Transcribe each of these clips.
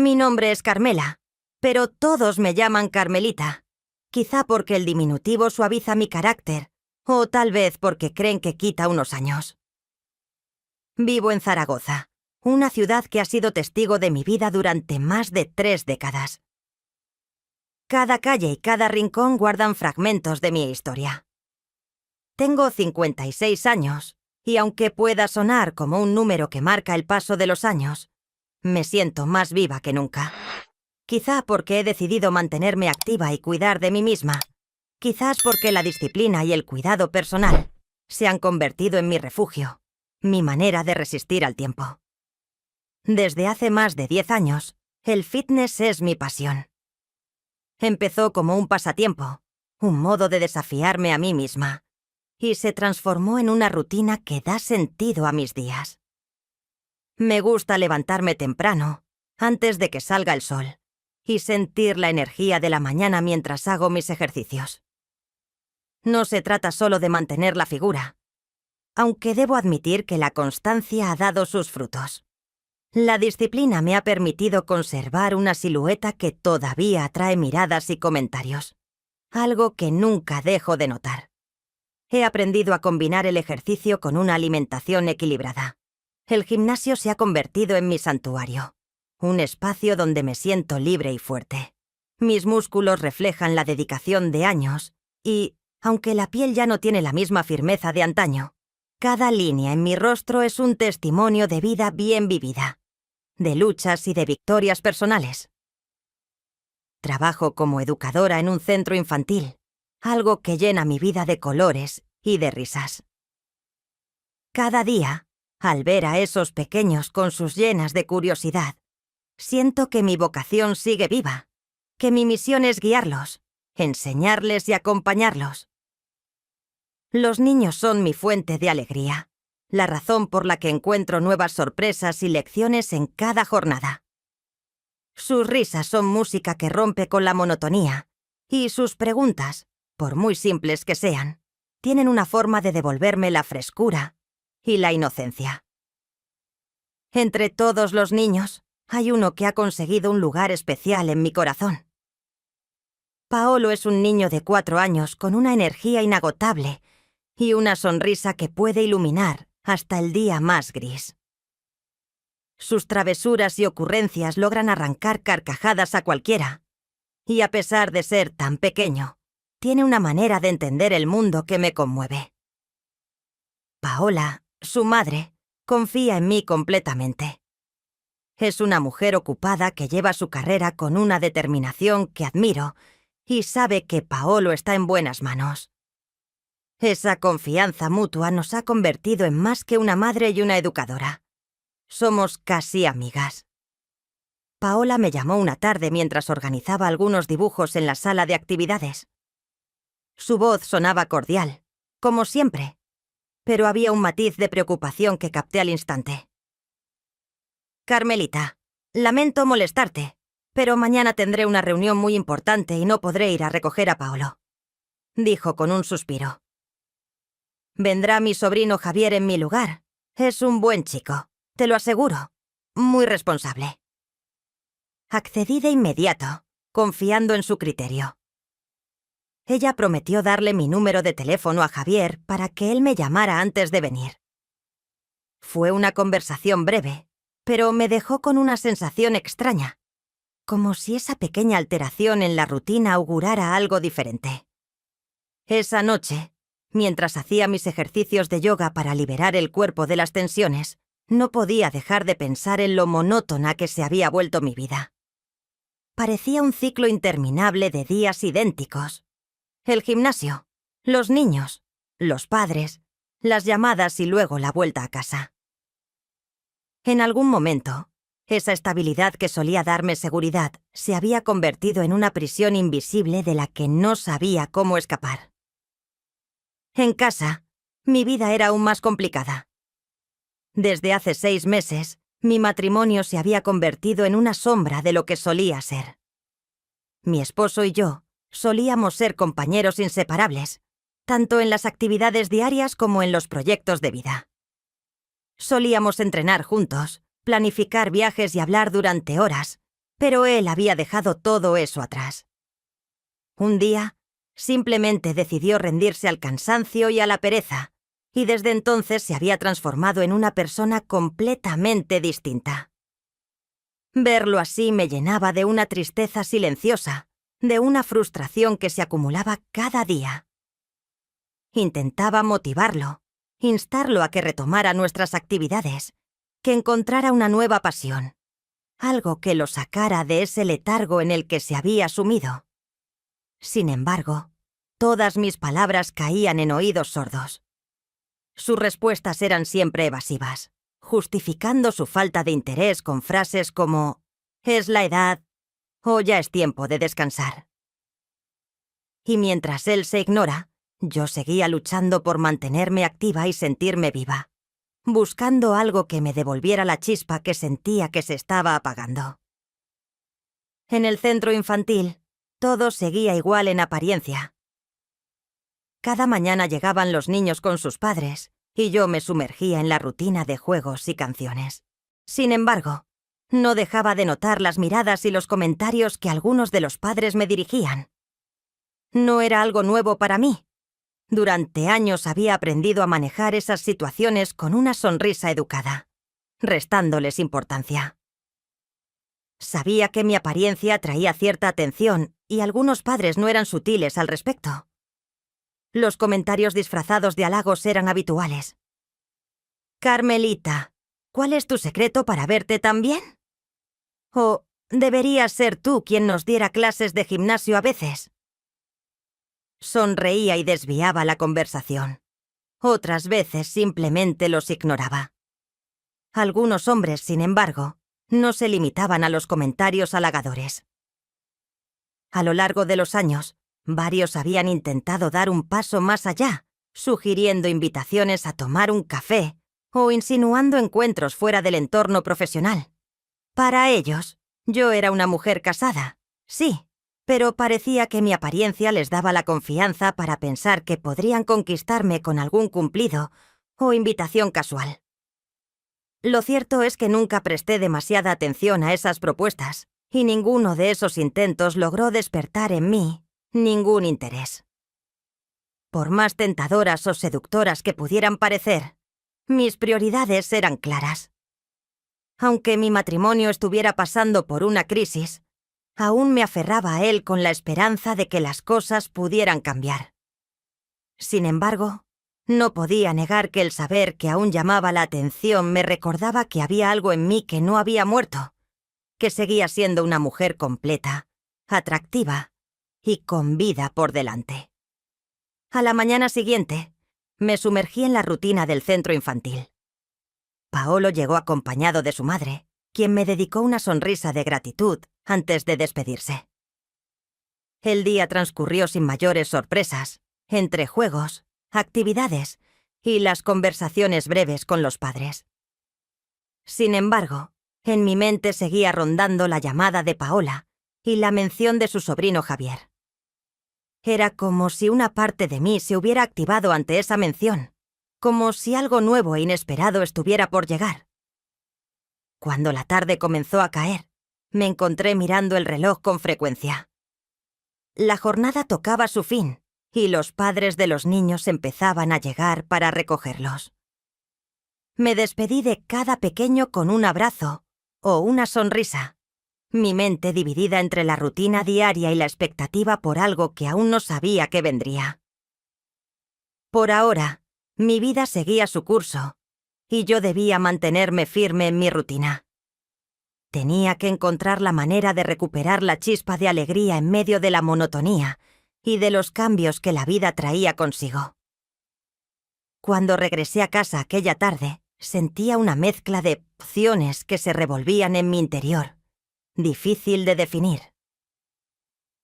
Mi nombre es Carmela, pero todos me llaman Carmelita. Quizá porque el diminutivo suaviza mi carácter, o tal vez porque creen que quita unos años. Vivo en Zaragoza, una ciudad que ha sido testigo de mi vida durante más de 3 décadas. Cada calle y cada rincón guardan fragmentos de mi historia. Tengo 56 años, y aunque pueda sonar como un número que marca el paso de los años, me siento más viva que nunca. Quizá porque he decidido mantenerme activa y cuidar de mí misma. Quizás porque la disciplina y el cuidado personal se han convertido en mi refugio, mi manera de resistir al tiempo. Desde hace más de 10 años, el fitness es mi pasión. Empezó como un pasatiempo, un modo de desafiarme a mí misma, y se transformó en una rutina que da sentido a mis días. Me gusta levantarme temprano, antes de que salga el sol, y sentir la energía de la mañana mientras hago mis ejercicios. No se trata solo de mantener la figura, aunque debo admitir que la constancia ha dado sus frutos. La disciplina me ha permitido conservar una silueta que todavía atrae miradas y comentarios, algo que nunca dejo de notar. He aprendido a combinar el ejercicio con una alimentación equilibrada. El gimnasio se ha convertido en mi santuario, un espacio donde me siento libre y fuerte. Mis músculos reflejan la dedicación de años y, aunque la piel ya no tiene la misma firmeza de antaño, cada línea en mi rostro es un testimonio de vida bien vivida, de luchas y de victorias personales. Trabajo como educadora en un centro infantil, algo que llena mi vida de colores y de risas. Cada día, al ver a esos pequeños con sus llenas de curiosidad, siento que mi vocación sigue viva, que mi misión es guiarlos, enseñarles y acompañarlos. Los niños son mi fuente de alegría, la razón por la que encuentro nuevas sorpresas y lecciones en cada jornada. Sus risas son música que rompe con la monotonía, y sus preguntas, por muy simples que sean, tienen una forma de devolverme la frescura y la inocencia. Entre todos los niños, hay uno que ha conseguido un lugar especial en mi corazón. Paolo es un niño de 4 años con una energía inagotable y una sonrisa que puede iluminar hasta el día más gris. Sus travesuras y ocurrencias logran arrancar carcajadas a cualquiera, y a pesar de ser tan pequeño, tiene una manera de entender el mundo que me conmueve. Paola, su madre, confía en mí completamente. Es una mujer ocupada que lleva su carrera con una determinación que admiro y sabe que Paolo está en buenas manos. Esa confianza mutua nos ha convertido en más que una madre y una educadora. Somos casi amigas. Paola me llamó una tarde mientras organizaba algunos dibujos en la sala de actividades. Su voz sonaba cordial, como siempre, pero había un matiz de preocupación que capté al instante. Carmelita, lamento molestarte, pero mañana tendré una reunión muy importante y no podré ir a recoger a Paolo, dijo con un suspiro. Vendrá mi sobrino Javier en mi lugar. Es un buen chico, te lo aseguro. Muy responsable. Accedí de inmediato, confiando en su criterio. Ella prometió darle mi número de teléfono a Javier para que él me llamara antes de venir. Fue una conversación breve, pero me dejó con una sensación extraña, como si esa pequeña alteración en la rutina augurara algo diferente. Esa noche, mientras hacía mis ejercicios de yoga para liberar el cuerpo de las tensiones, no podía dejar de pensar en lo monótona que se había vuelto mi vida. Parecía un ciclo interminable de días idénticos. El gimnasio, los niños, los padres, las llamadas y luego la vuelta a casa. En algún momento, esa estabilidad que solía darme seguridad se había convertido en una prisión invisible de la que no sabía cómo escapar. En casa, mi vida era aún más complicada. Desde hace 6 meses, mi matrimonio se había convertido en una sombra de lo que solía ser. Mi esposo y yo solíamos ser compañeros inseparables, tanto en las actividades diarias como en los proyectos de vida. Solíamos entrenar juntos, planificar viajes y hablar durante horas, Pero él había dejado todo eso atrás. Un día, simplemente decidió rendirse al cansancio y a la pereza, y desde entonces se había transformado en una persona completamente distinta. Verlo así me llenaba de una tristeza silenciosa, de una frustración que se acumulaba cada día. Intentaba motivarlo, instarlo a que retomara nuestras actividades, que encontrara una nueva pasión, algo que lo sacara de ese letargo en el que se había sumido. Sin embargo, todas mis palabras caían en oídos sordos. Sus respuestas eran siempre evasivas, justificando su falta de interés con frases como «es la edad» o «ya es tiempo de descansar». Y mientras él se ignora, yo seguía luchando por mantenerme activa y sentirme viva, buscando algo que me devolviera la chispa que sentía que se estaba apagando. En el centro infantil, todo seguía igual en apariencia. Cada mañana llegaban los niños con sus padres y yo me sumergía en la rutina de juegos y canciones. Sin embargo, no dejaba de notar las miradas y los comentarios que algunos de los padres me dirigían. No era algo nuevo para mí. Durante años había aprendido a manejar esas situaciones con una sonrisa educada, restándoles importancia. Sabía que mi apariencia atraía cierta atención y algunos padres no eran sutiles al respecto. Los comentarios disfrazados de halagos eran habituales. «Carmelita, ¿cuál es tu secreto para verte tan bien?» O «deberías ser tú quien nos diera clases de gimnasio a veces». Sonreía y desviaba la conversación. Otras veces simplemente los ignoraba. Algunos hombres, sin embargo, no se limitaban a los comentarios halagadores. A lo largo de los años, varios habían intentado dar un paso más allá, sugiriendo invitaciones a tomar un café o insinuando encuentros fuera del entorno profesional. Para ellos, yo era una mujer casada, sí, pero parecía que mi apariencia les daba la confianza para pensar que podrían conquistarme con algún cumplido o invitación casual. Lo cierto es que nunca presté demasiada atención a esas propuestas, y ninguno de esos intentos logró despertar en mí ningún interés. Por más tentadoras o seductoras que pudieran parecer, mis prioridades eran claras. Aunque mi matrimonio estuviera pasando por una crisis, aún me aferraba a él con la esperanza de que las cosas pudieran cambiar. Sin embargo, no podía negar que el saber que aún llamaba la atención me recordaba que había algo en mí que no había muerto, que seguía siendo una mujer completa, atractiva y con vida por delante. A la mañana siguiente, me sumergí en la rutina del centro infantil. Paolo llegó acompañado de su madre, quien me dedicó una sonrisa de gratitud antes de despedirse. El día transcurrió sin mayores sorpresas, entre juegos, actividades y las conversaciones breves con los padres. Sin embargo, en mi mente seguía rondando la llamada de Paola y la mención de su sobrino Javier. Era como si una parte de mí se hubiera activado ante esa mención, como si algo nuevo e inesperado estuviera por llegar. Cuando la tarde comenzó a caer, me encontré mirando el reloj con frecuencia. La jornada tocaba su fin y los padres de los niños empezaban a llegar para recogerlos. Me despedí de cada pequeño con un abrazo o una sonrisa, mi mente dividida entre la rutina diaria y la expectativa por algo que aún no sabía que vendría. Por ahora, mi vida seguía su curso, y yo debía mantenerme firme en mi rutina. Tenía que encontrar la manera de recuperar la chispa de alegría en medio de la monotonía y de los cambios que la vida traía consigo. Cuando regresé a casa aquella tarde, sentía una mezcla de opciones que se revolvían en mi interior, difícil de definir.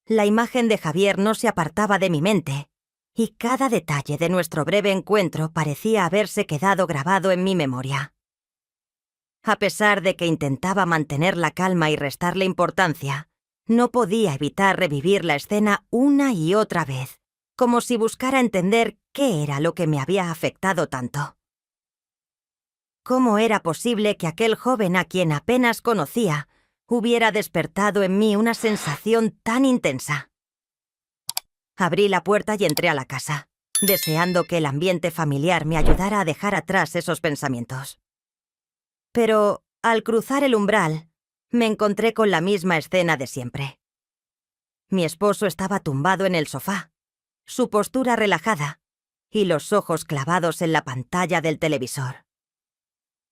La imagen de Javier no se apartaba de mi mente, y cada detalle de nuestro breve encuentro parecía haberse quedado grabado en mi memoria. A pesar de que intentaba mantener la calma y restarle importancia, no podía evitar revivir la escena una y otra vez, como si buscara entender qué era lo que me había afectado tanto. ¿Cómo era posible que aquel joven a quien apenas conocía hubiera despertado en mí una sensación tan intensa. Abrí la puerta y entré a la casa, deseando que el ambiente familiar me ayudara a dejar atrás esos pensamientos. Pero, al cruzar el umbral, me encontré con la misma escena de siempre. Mi esposo estaba tumbado en el sofá, su postura relajada y los ojos clavados en la pantalla del televisor.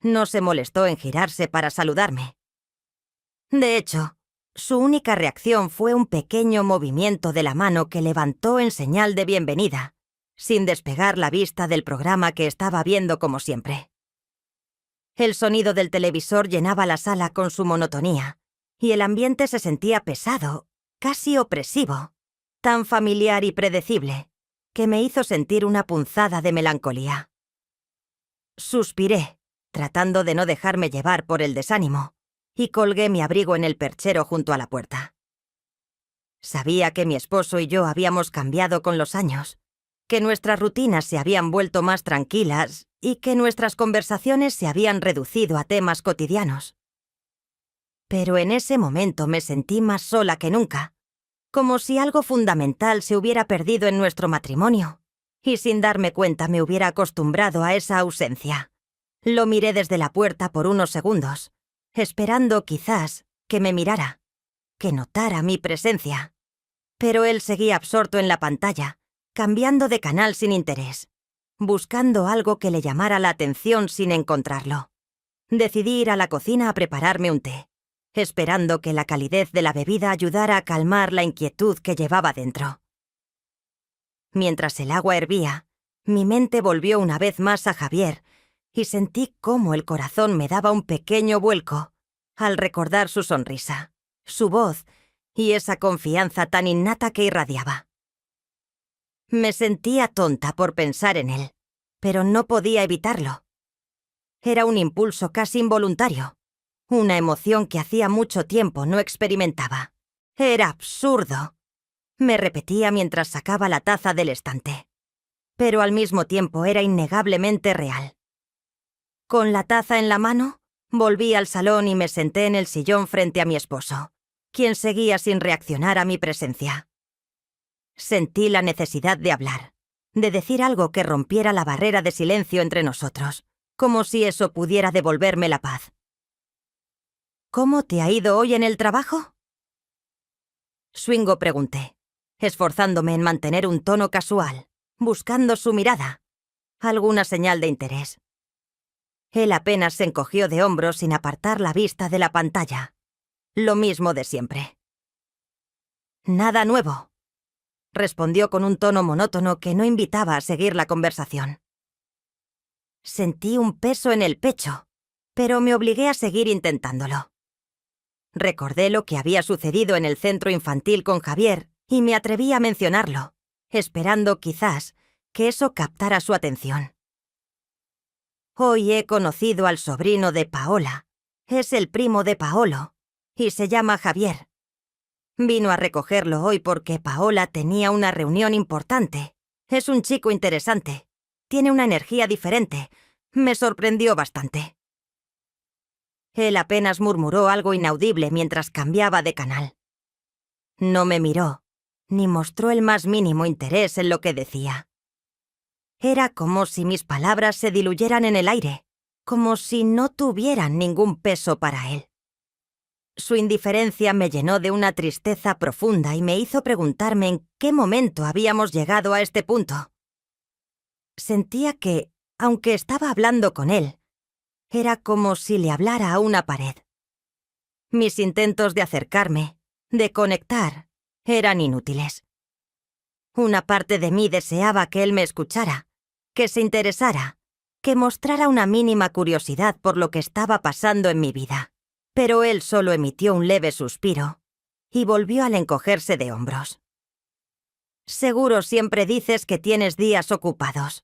No se molestó en girarse para saludarme. De hecho, su única reacción fue un pequeño movimiento de la mano que levantó en señal de bienvenida, sin despegar la vista del programa que estaba viendo como siempre. El sonido del televisor llenaba la sala con su monotonía, y el ambiente se sentía pesado, casi opresivo, tan familiar y predecible, que me hizo sentir una punzada de melancolía. Suspiré, tratando de no dejarme llevar por el desánimo, y colgué mi abrigo en el perchero junto a la puerta. Sabía que mi esposo y yo habíamos cambiado con los años, que nuestras rutinas se habían vuelto más tranquilas y que nuestras conversaciones se habían reducido a temas cotidianos. Pero en ese momento me sentí más sola que nunca, como si algo fundamental se hubiera perdido en nuestro matrimonio, y sin darme cuenta me hubiera acostumbrado a esa ausencia. Lo miré desde la puerta por unos segundos, esperando quizás que me mirara, que notara mi presencia. Pero él seguía absorto en la pantalla, cambiando de canal sin interés, buscando algo que le llamara la atención sin encontrarlo. Decidí ir a la cocina a prepararme un té, esperando que la calidez de la bebida ayudara a calmar la inquietud que llevaba dentro. Mientras el agua hervía, mi mente volvió una vez más a Javier y sentí cómo el corazón me daba un pequeño vuelco al recordar su sonrisa, su voz y esa confianza tan innata que irradiaba. Me sentía tonta por pensar en él, pero no podía evitarlo. Era un impulso casi involuntario, una emoción que hacía mucho tiempo no experimentaba. Era absurdo, me repetía mientras sacaba la taza del estante. Pero al mismo tiempo era innegablemente real. Con la taza en la mano, volví al salón y me senté en el sillón frente a mi esposo, quien seguía sin reaccionar a mi presencia. Sentí la necesidad de hablar, de decir algo que rompiera la barrera de silencio entre nosotros, como si eso pudiera devolverme la paz. ¿Cómo te ha ido hoy en el trabajo? Swingo pregunté, esforzándome en mantener un tono casual, buscando su mirada, alguna señal de interés. Él apenas se encogió de hombros sin apartar la vista de la pantalla. Lo mismo de siempre. Nada nuevo, respondió con un tono monótono que no invitaba a seguir la conversación. Sentí un peso en el pecho, pero me obligué a seguir intentándolo. Recordé lo que había sucedido en el centro infantil con Javier y me atreví a mencionarlo, esperando quizás que eso captara su atención. Hoy he conocido al sobrino de Paola. Es el primo de Paolo y se llama Javier. Vino a recogerlo hoy porque Paola tenía una reunión importante. Es un chico interesante. Tiene una energía diferente. Me sorprendió bastante. Él apenas murmuró algo inaudible mientras cambiaba de canal. No me miró, ni mostró el más mínimo interés en lo que decía. Era como si mis palabras se diluyeran en el aire, como si no tuvieran ningún peso para él. Su indiferencia me llenó de una tristeza profunda y me hizo preguntarme en qué momento habíamos llegado a este punto. Sentía que, aunque estaba hablando con él, era como si le hablara a una pared. Mis intentos de acercarme, de conectar, eran inútiles. Una parte de mí deseaba que él me escuchara, que se interesara, que mostrara una mínima curiosidad por lo que estaba pasando en mi vida. Pero él solo emitió un leve suspiro y volvió al encogerse de hombros. «Seguro siempre dices que tienes días ocupados»,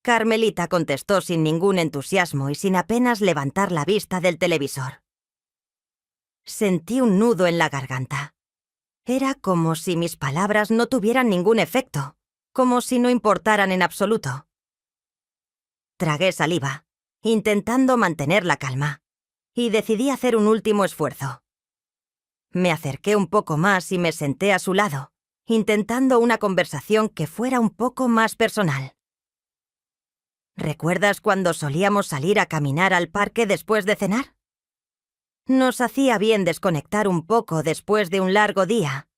Carmelita contestó sin ningún entusiasmo y sin apenas levantar la vista del televisor. Sentí un nudo en la garganta. Era como si mis palabras no tuvieran ningún efecto, como si no importaran en absoluto. Tragué saliva, intentando mantener la calma, y decidí hacer un último esfuerzo. Me acerqué un poco más y me senté a su lado, intentando una conversación que fuera un poco más personal. ¿Recuerdas cuando solíamos salir a caminar al parque después de cenar? Nos hacía bien desconectar un poco después de un largo día.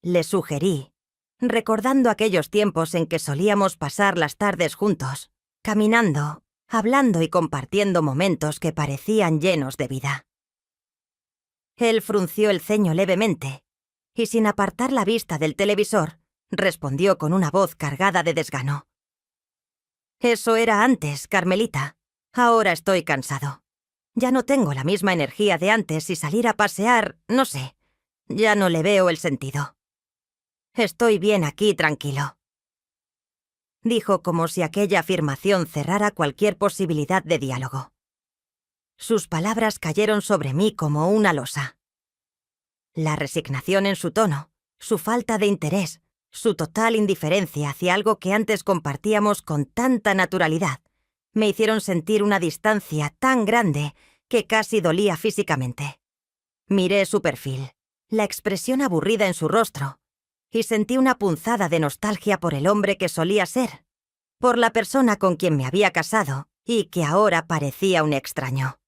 Le sugerí, recordando aquellos tiempos en que solíamos pasar las tardes juntos, caminando, hablando y compartiendo momentos que parecían llenos de vida. Él frunció el ceño levemente y, sin apartar la vista del televisor, respondió con una voz cargada de desgano. Eso era antes, Carmelita. Ahora estoy cansado. Ya no tengo la misma energía de antes y salir a pasear, no sé, ya no le veo el sentido. Estoy bien aquí, tranquilo. Dijo como si aquella afirmación cerrara cualquier posibilidad de diálogo. Sus palabras cayeron sobre mí como una losa. La resignación en su tono, su falta de interés, su total indiferencia hacia algo que antes compartíamos con tanta naturalidad, me hicieron sentir una distancia tan grande que casi dolía físicamente. Miré su perfil, la expresión aburrida en su rostro, y sentí una punzada de nostalgia por el hombre que solía ser, por la persona con quien me había casado y que ahora parecía un extraño.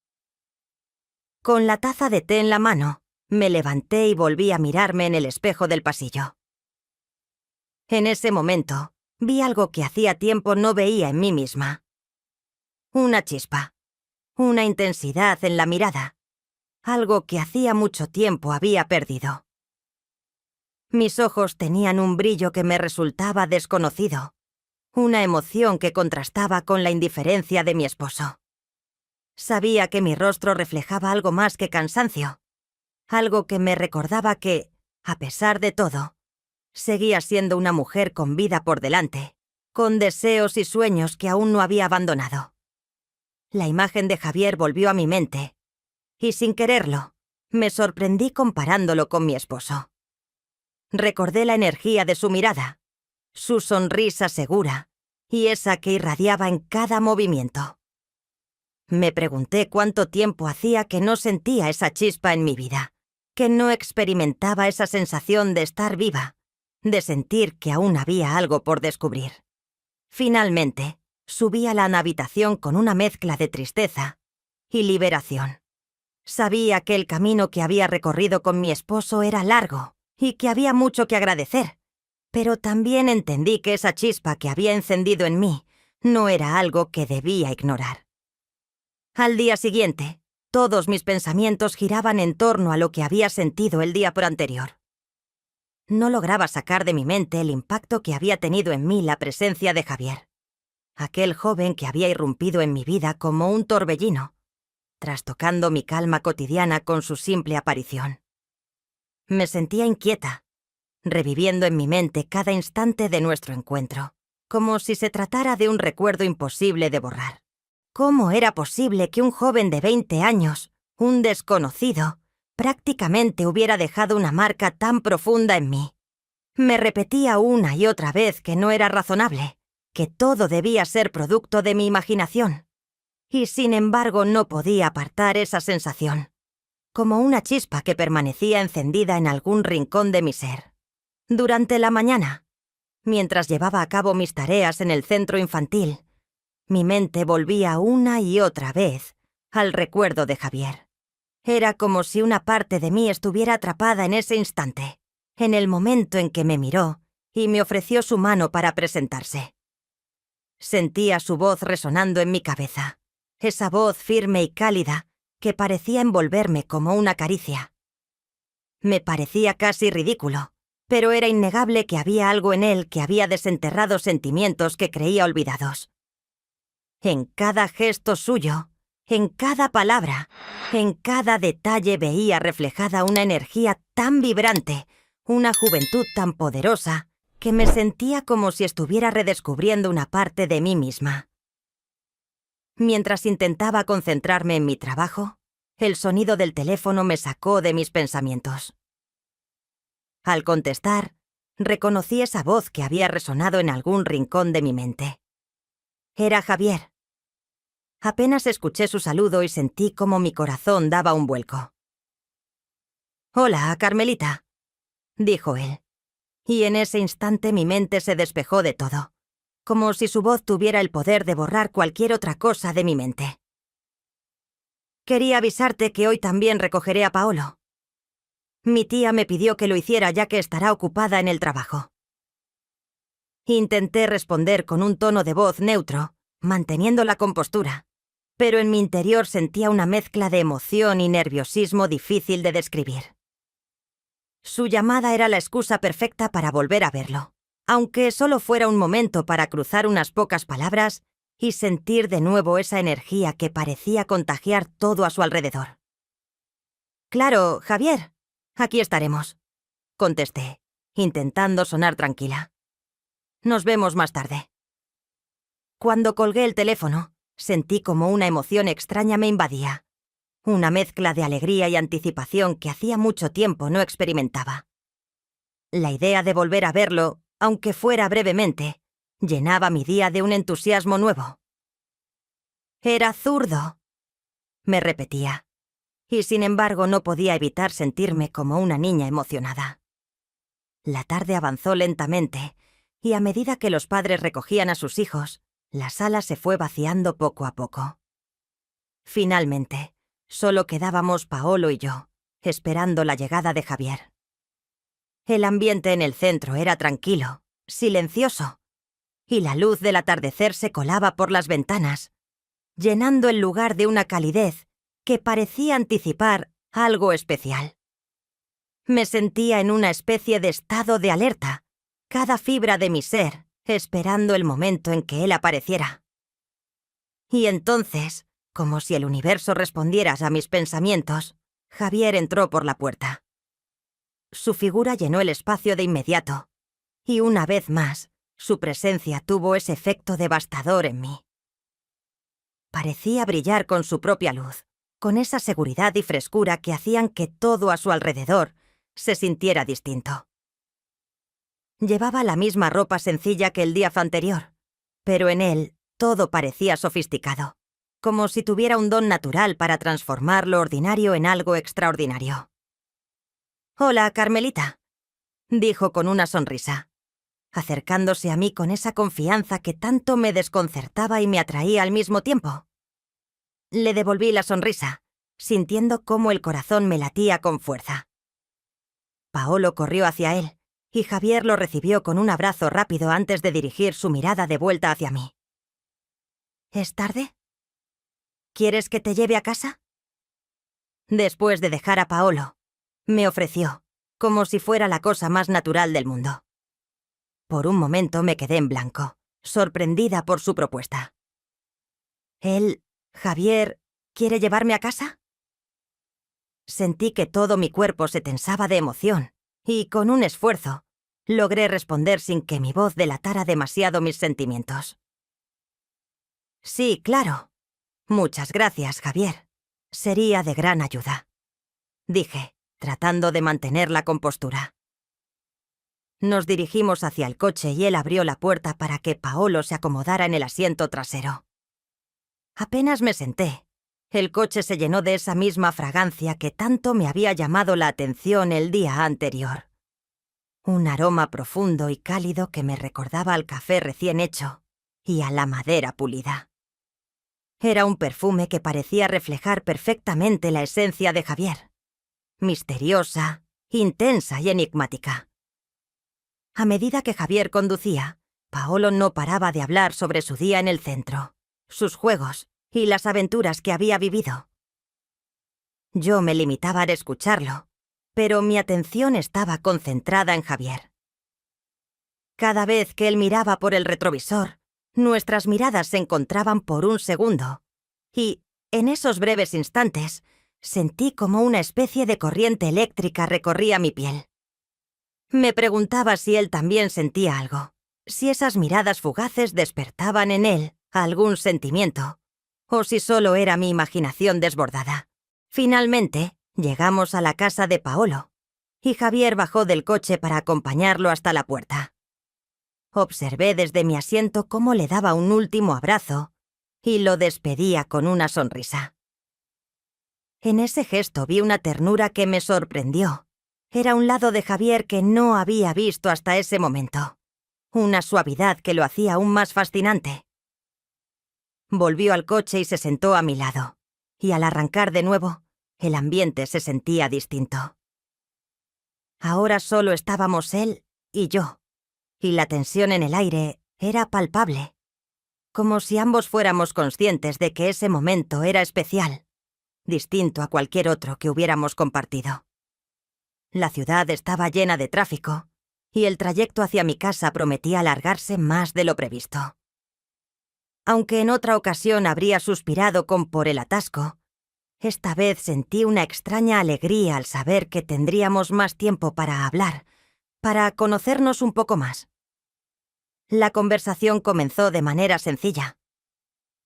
Con la taza de té en la mano, me levanté y volví a mirarme en el espejo del pasillo. En ese momento, vi algo que hacía tiempo no veía en mí misma. Una chispa, una intensidad en la mirada, algo que hacía mucho tiempo había perdido. Mis ojos tenían un brillo que me resultaba desconocido, una emoción que contrastaba con la indiferencia de mi esposo. Sabía que mi rostro reflejaba algo más que cansancio, algo que me recordaba que, a pesar de todo, seguía siendo una mujer con vida por delante, con deseos y sueños que aún no había abandonado. La imagen de Javier volvió a mi mente, y sin quererlo, me sorprendí comparándolo con mi esposo. Recordé la energía de su mirada, su sonrisa segura y esa que irradiaba en cada movimiento. Me pregunté cuánto tiempo hacía que no sentía esa chispa en mi vida, que no experimentaba esa sensación de estar viva, de sentir que aún había algo por descubrir. Finalmente, subí a la habitación con una mezcla de tristeza y liberación. Sabía que el camino que había recorrido con mi esposo era largo y que había mucho que agradecer, pero también entendí que esa chispa que había encendido en mí no era algo que debía ignorar. Al día siguiente, todos mis pensamientos giraban en torno a lo que había sentido el día anterior. No lograba sacar de mi mente el impacto que había tenido en mí la presencia de Javier, aquel joven que había irrumpido en mi vida como un torbellino, trastocando mi calma cotidiana con su simple aparición. Me sentía inquieta, reviviendo en mi mente cada instante de nuestro encuentro, como si se tratara de un recuerdo imposible de borrar. ¿Cómo era posible que un joven de 20 años, un desconocido, prácticamente hubiera dejado una marca tan profunda en mí? Me repetía una y otra vez que no era razonable, que todo debía ser producto de mi imaginación. Y sin embargo no podía apartar esa sensación, como una chispa que permanecía encendida en algún rincón de mi ser. Durante la mañana, mientras llevaba a cabo mis tareas en el centro infantil, mi mente volvía una y otra vez al recuerdo de Javier. Era como si una parte de mí estuviera atrapada en ese instante, en el momento en que me miró y me ofreció su mano para presentarse. Sentía su voz resonando en mi cabeza, esa voz firme y cálida que parecía envolverme como una caricia. Me parecía casi ridículo, pero era innegable que había algo en él que había desenterrado sentimientos que creía olvidados. En cada gesto suyo, en cada palabra, en cada detalle veía reflejada una energía tan vibrante, una juventud tan poderosa, que me sentía como si estuviera redescubriendo una parte de mí misma. Mientras intentaba concentrarme en mi trabajo, el sonido del teléfono me sacó de mis pensamientos. Al contestar, reconocí esa voz que había resonado en algún rincón de mi mente. Era Javier. Apenas escuché su saludo y sentí como mi corazón daba un vuelco. Hola, Carmelita, dijo él. Y en ese instante mi mente se despejó de todo, como si su voz tuviera el poder de borrar cualquier otra cosa de mi mente. Quería avisarte que hoy también recogeré a Paolo. Mi tía me pidió que lo hiciera ya que estará ocupada en el trabajo. Intenté responder con un tono de voz neutro, manteniendo la compostura, pero en mi interior sentía una mezcla de emoción y nerviosismo difícil de describir. Su llamada era la excusa perfecta para volver a verlo, aunque solo fuera un momento para cruzar unas pocas palabras y sentir de nuevo esa energía que parecía contagiar todo a su alrededor. «Claro, Javier, aquí estaremos», contesté, intentando sonar tranquila. «Nos vemos más tarde». Cuando colgué el teléfono, sentí como una emoción extraña me invadía. Una mezcla de alegría y anticipación que hacía mucho tiempo no experimentaba. La idea de volver a verlo, aunque fuera brevemente, llenaba mi día de un entusiasmo nuevo. «Era zurdo», me repetía, y sin embargo no podía evitar sentirme como una niña emocionada. La tarde avanzó lentamente, y a medida que los padres recogían a sus hijos, la sala se fue vaciando poco a poco. Finalmente, solo quedábamos Paolo y yo, esperando la llegada de Javier. El ambiente en el centro era tranquilo, silencioso, y la luz del atardecer se colaba por las ventanas, llenando el lugar de una calidez que parecía anticipar algo especial. Me sentía en una especie de estado de alerta, cada fibra de mi ser esperando el momento en que él apareciera. Y entonces, como si el universo respondiera a mis pensamientos, Javier entró por la puerta. Su figura llenó el espacio de inmediato, y una vez más, su presencia tuvo ese efecto devastador en mí. Parecía brillar con su propia luz, con esa seguridad y frescura que hacían que todo a su alrededor se sintiera distinto. Llevaba la misma ropa sencilla que el día anterior, pero en él todo parecía sofisticado, como si tuviera un don natural para transformar lo ordinario en algo extraordinario. «Hola, Carmelita», dijo con una sonrisa, acercándose a mí con esa confianza que tanto me desconcertaba y me atraía al mismo tiempo. Le devolví la sonrisa, sintiendo cómo el corazón me latía con fuerza. Paolo corrió hacia él, y Javier lo recibió con un abrazo rápido antes de dirigir su mirada de vuelta hacia mí. «¿Es tarde? ¿Quieres que te lleve a casa?». Después de dejar a Paolo, me ofreció, como si fuera la cosa más natural del mundo. Por un momento me quedé en blanco, sorprendida por su propuesta. «¿Él, Javier, quiere llevarme a casa?». Sentí que todo mi cuerpo se tensaba de emoción, y con un esfuerzo, logré responder sin que mi voz delatara demasiado mis sentimientos. «Sí, claro. Muchas gracias, Javier. Sería de gran ayuda», dije, tratando de mantener la compostura. Nos dirigimos hacia el coche y él abrió la puerta para que Paolo se acomodara en el asiento trasero. Apenas me senté, el coche se llenó de esa misma fragancia que tanto me había llamado la atención el día anterior. Un aroma profundo y cálido que me recordaba al café recién hecho y a la madera pulida. Era un perfume que parecía reflejar perfectamente la esencia de Javier, misteriosa, intensa y enigmática. A medida que Javier conducía, Paolo no paraba de hablar sobre su día en el centro, sus juegos y las aventuras que había vivido. Yo me limitaba a escucharlo, pero mi atención estaba concentrada en Javier. Cada vez que él miraba por el retrovisor, nuestras miradas se encontraban por un segundo, y, en esos breves instantes, sentí como una especie de corriente eléctrica recorría mi piel. Me preguntaba si él también sentía algo, si esas miradas fugaces despertaban en él algún sentimiento, o si solo era mi imaginación desbordada. Finalmente, llegamos a la casa de Paolo, y Javier bajó del coche para acompañarlo hasta la puerta. Observé desde mi asiento cómo le daba un último abrazo y lo despedía con una sonrisa. En ese gesto vi una ternura que me sorprendió. Era un lado de Javier que no había visto hasta ese momento. Una suavidad que lo hacía aún más fascinante. Volvió al coche y se sentó a mi lado. Y al arrancar de nuevo, el ambiente se sentía distinto. Ahora solo estábamos él y yo, y la tensión en el aire era palpable, como si ambos fuéramos conscientes de que ese momento era especial, distinto a cualquier otro que hubiéramos compartido. La ciudad estaba llena de tráfico, y el trayecto hacia mi casa prometía alargarse más de lo previsto. Aunque en otra ocasión habría suspirado por el atasco, esta vez sentí una extraña alegría al saber que tendríamos más tiempo para hablar, para conocernos un poco más. La conversación comenzó de manera sencilla.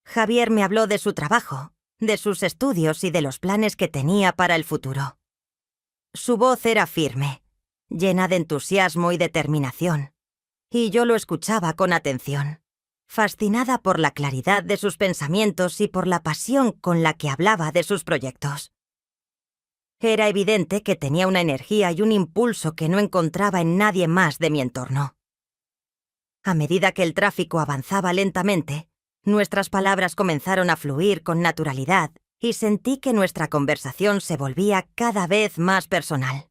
Javier me habló de su trabajo, de sus estudios y de los planes que tenía para el futuro. Su voz era firme, llena de entusiasmo y determinación, y yo lo escuchaba con atención, fascinada por la claridad de sus pensamientos y por la pasión con la que hablaba de sus proyectos. Era evidente que tenía una energía y un impulso que no encontraba en nadie más de mi entorno. A medida que el tráfico avanzaba lentamente, nuestras palabras comenzaron a fluir con naturalidad y sentí que nuestra conversación se volvía cada vez más personal.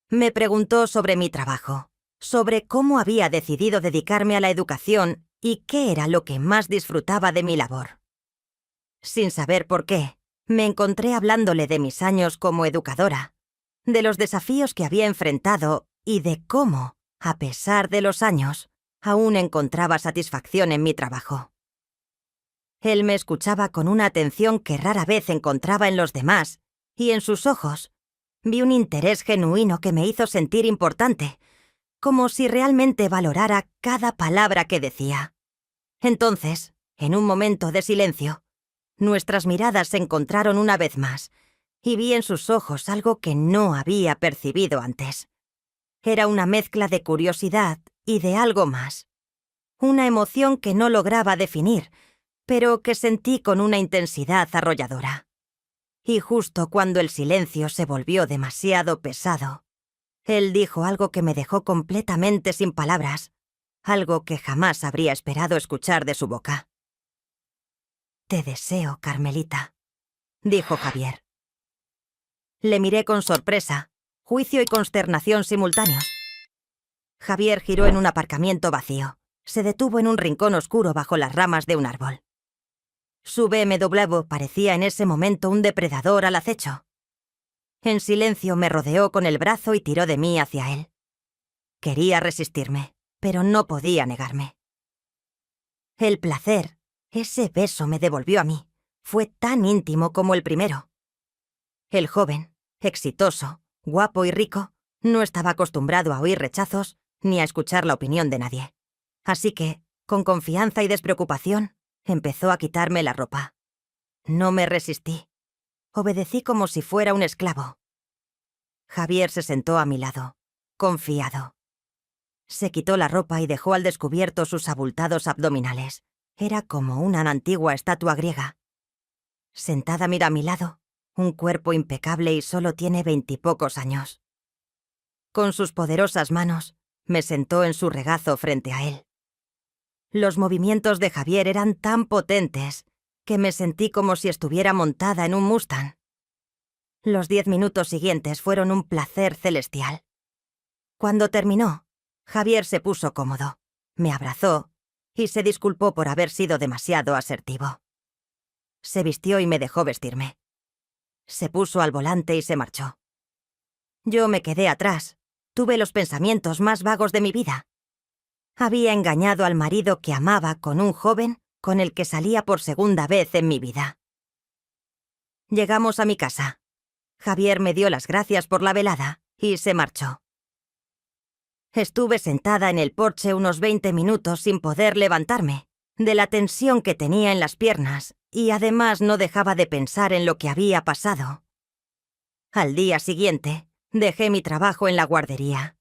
Me preguntó sobre mi trabajo, sobre cómo había decidido dedicarme a la educación y qué era lo que más disfrutaba de mi labor. Sin saber por qué, me encontré hablándole de mis años como educadora, de los desafíos que había enfrentado y de cómo, a pesar de los años, aún encontraba satisfacción en mi trabajo. Él me escuchaba con una atención que rara vez encontraba en los demás, y en sus ojos vi un interés genuino que me hizo sentir importante, como si realmente valorara cada palabra que decía. Entonces, en un momento de silencio, nuestras miradas se encontraron una vez más, y vi en sus ojos algo que no había percibido antes. Era una mezcla de curiosidad y de algo más. Una emoción que no lograba definir, pero que sentí con una intensidad arrolladora. Y justo cuando el silencio se volvió demasiado pesado, él dijo algo que me dejó completamente sin palabras, algo que jamás habría esperado escuchar de su boca. «Te deseo, Carmelita», dijo Javier. Le miré con sorpresa, juicio y consternación simultáneos. Javier giró en un aparcamiento vacío. Se detuvo en un rincón oscuro bajo las ramas de un árbol. Su BMW parecía en ese momento un depredador al acecho. En silencio me rodeó con el brazo y tiró de mí hacia él. Quería resistirme, pero no podía negarme. El placer, ese beso me devolvió a mí. Fue tan íntimo como el primero. El joven, exitoso, guapo y rico, no estaba acostumbrado a oír rechazos ni a escuchar la opinión de nadie. Así que, con confianza y despreocupación, empezó a quitarme la ropa. No me resistí. Obedecí como si fuera un esclavo. Javier se sentó a mi lado, confiado. Se quitó la ropa y dejó al descubierto sus abultados abdominales. Era como una antigua estatua griega. Sentada mira a mi lado, un cuerpo impecable y solo tiene 20 y pocos años. Con sus poderosas manos, me sentó en su regazo frente a él. Los movimientos de Javier eran tan potentes que me sentí como si estuviera montada en un Mustang. Los 10 minutos siguientes fueron un placer celestial. Cuando terminó, Javier se puso cómodo, me abrazó y se disculpó por haber sido demasiado asertivo. Se vistió y me dejó vestirme. Se puso al volante y se marchó. Yo me quedé atrás. Tuve los pensamientos más vagos de mi vida. Había engañado al marido que amaba con un joven con el que salía por segunda vez en mi vida. Llegamos a mi casa. Javier me dio las gracias por la velada y se marchó. Estuve sentada en el porche unos 20 minutos sin poder levantarme, de la tensión que tenía en las piernas, y además no dejaba de pensar en lo que había pasado. Al día siguiente, dejé mi trabajo en la guardería.